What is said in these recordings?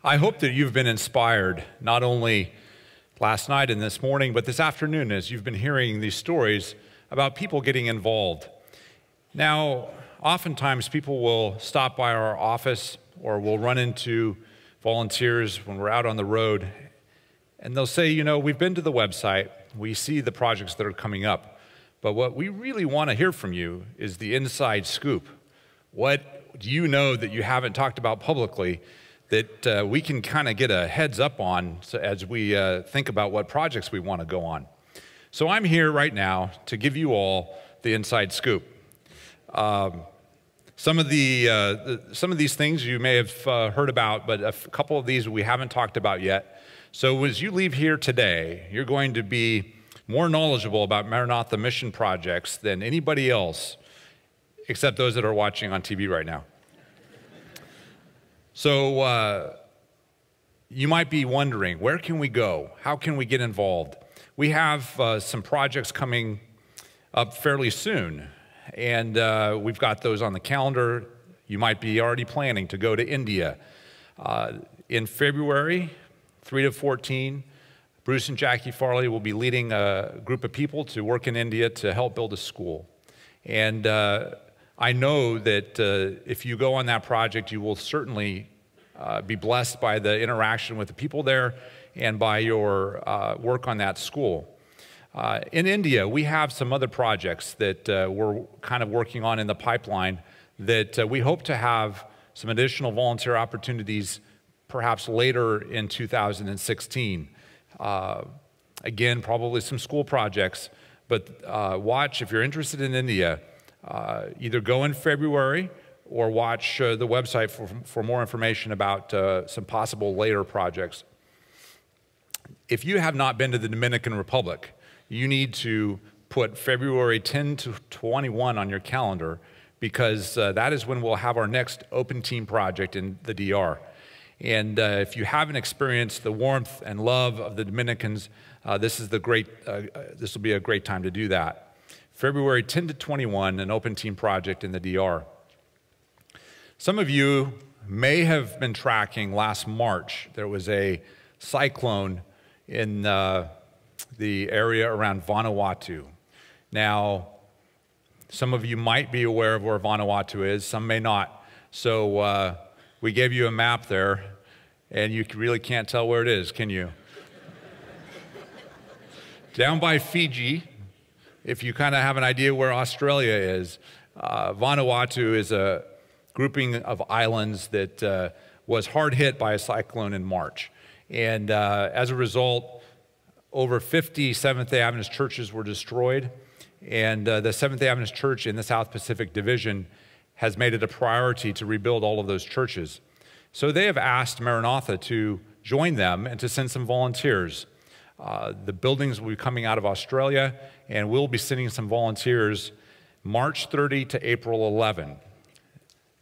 I hope that you've been inspired, not only last night and this morning, but this afternoon as you've been hearing these stories about people getting involved. Now, oftentimes people will stop by our office or we'll run into volunteers when we're out on the road, and they'll say, you know, we've been to the website, we see the projects that are coming up, but what we really want to hear from you is the inside scoop. What do you know that you haven't talked about publicly that we can kind of get a heads up on as we think about what projects we want to go on? So I'm here right now to give you all the inside scoop. Some of these things you may have heard about, but a couple of these we haven't talked about yet. So as you leave here today, you're going to be more knowledgeable about Maranatha mission projects than anybody else, except those that are watching on TV right now. So you might be wondering, where can we go? How can we get involved? We have some projects coming up fairly soon, and we've got those on the calendar. You might be already planning to go to India. In February, 3 to 14, Bruce and Jackie Farley will be leading a group of people to work in India to help build a school. And I know that if you go on that project, you will certainly be blessed by the interaction with the people there and by your work on that school. In India, we have some other projects that we're kind of working on in the pipeline that we hope to have some additional volunteer opportunities perhaps later in 2016. Again, probably some school projects, but watch, if you're interested in India, either go in February or watch the website for more information about some possible later projects. If you have not been to the Dominican Republic, you need to put February 10 to 21 on your calendar, because that is when we'll have our next open team project in the DR. And if you haven't experienced the warmth and love of the Dominicans, this will be a great time to do that. February 10 to 21, an open team project in the DR. Some of you may have been tracking last March. There was a cyclone in the area around Vanuatu. Now, some of you might be aware of where Vanuatu is, some may not. So we gave you a map there, and you really can't tell where it is, can you? Down by Fiji, if you kind of have an idea where Australia is, Vanuatu is a grouping of islands that was hard hit by a cyclone in March. And as a result, over 50 Seventh-day Adventist churches were destroyed. And the Seventh-day Adventist Church in the South Pacific Division has made it a priority to rebuild all of those churches. So they have asked Maranatha to join them and to send some volunteers. The buildings will be coming out of Australia, and we'll be sending some volunteers March 30 to April 11.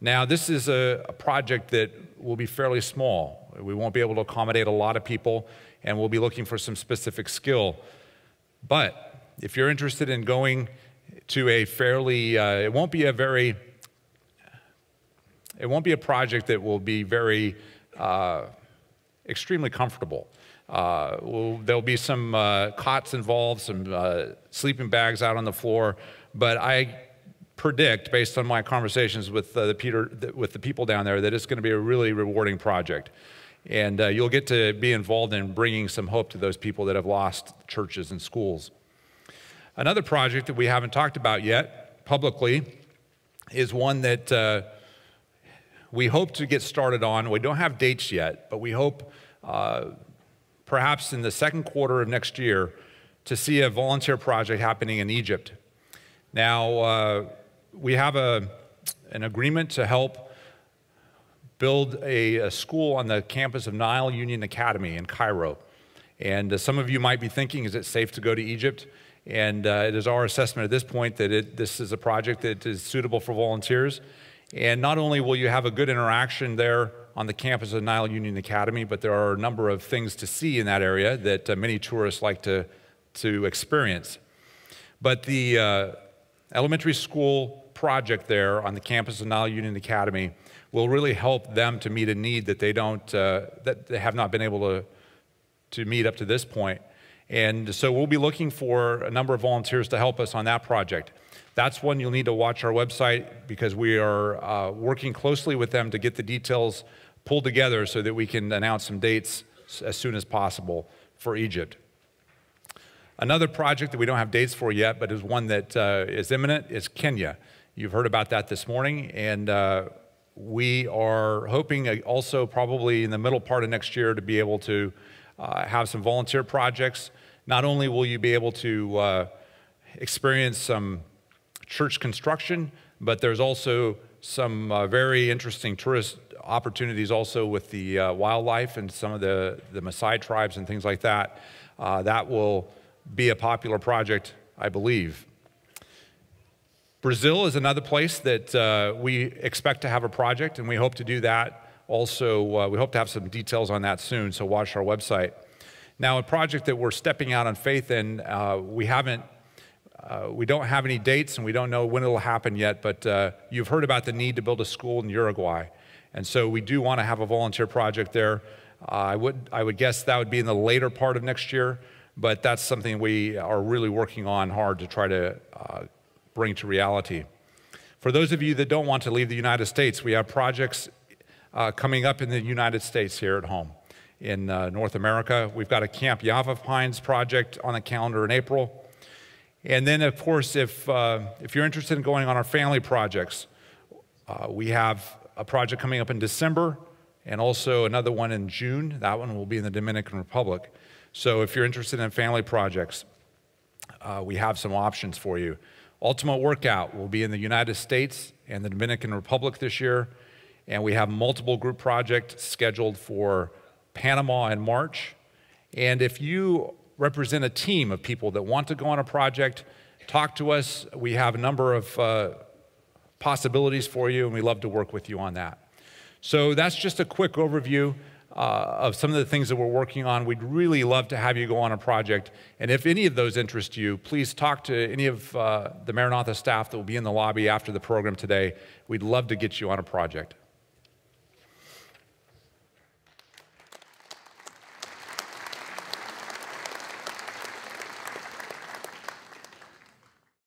Now, this is a project that will be fairly small. We won't be able to accommodate a lot of people, and we'll be looking for some specific skill. But if you're interested in going to a fairly, it won't be a project that will be very extremely comfortable. There'll be some cots involved, some sleeping bags out on the floor, but I predict, based on my conversations with the people down there, that it's going to be a really rewarding project. And you'll get to be involved in bringing some hope to those people that have lost churches and schools. Another project that we haven't talked about yet publicly is one that we hope to get started on. We don't have dates yet, but we hope perhaps in the second quarter of next year to see a volunteer project happening in Egypt. Now, we have an agreement to help build a school on the campus of Nile Union Academy in Cairo. And some of you might be thinking, is it safe to go to Egypt? And it is our assessment at this point that this is a project that is suitable for volunteers. And not only will you have a good interaction there on the campus of Nile Union Academy, but there are a number of things to see in that area that many tourists like to experience. But the elementary school project there on the campus of Nile Union Academy will really help them to meet a need that that they have not been able to meet up to this point. And so we'll be looking for a number of volunteers to help us on that project. That's one you'll need to watch our website, because we are working closely with them to get the details pulled together so that we can announce some dates as soon as possible for Egypt. Another project that we don't have dates for yet, but is one that is imminent, is Kenya. You've heard about that this morning, and we are hoping also probably in the middle part of next year to be able to have some volunteer projects. Not only will you be able to experience some church construction, but there's also some very interesting tourist opportunities also with the wildlife and some of the Maasai tribes and things like that. That will be a popular project, I believe. Brazil is another place that we expect to have a project, and we hope to do that also. We hope to have some details on that soon, so watch our website. Now, a project that we're stepping out on faith in, we don't have any dates, and we don't know when it'll happen yet, but you've heard about the need to build a school in Uruguay. And so we do want to have a volunteer project there. I would guess that would be in the later part of next year, but that's something we are really working on hard to try to bring to reality. For those of you that don't want to leave the United States, we have projects coming up in the United States here at home. In North America, we've got a Camp Yava Pines project on the calendar in April. And then, of course, if you're interested in going on our family projects, we have a project coming up in December and also another one in June. That one will be in the Dominican Republic. So if you're interested in family projects, we have some options for you. Ultimate Workout will be in the United States and the Dominican Republic this year, and we have multiple group projects scheduled for Panama in March. And if you represent a team of people that want to go on a project, talk to us. We have a number of possibilities for you, and we love to work with you on that. So that's just a quick overview of some of the things that we're working on. We'd really love to have you go on a project. And if any of those interest you, please talk to any of the Maranatha staff that will be in the lobby after the program today. We'd love to get you on a project.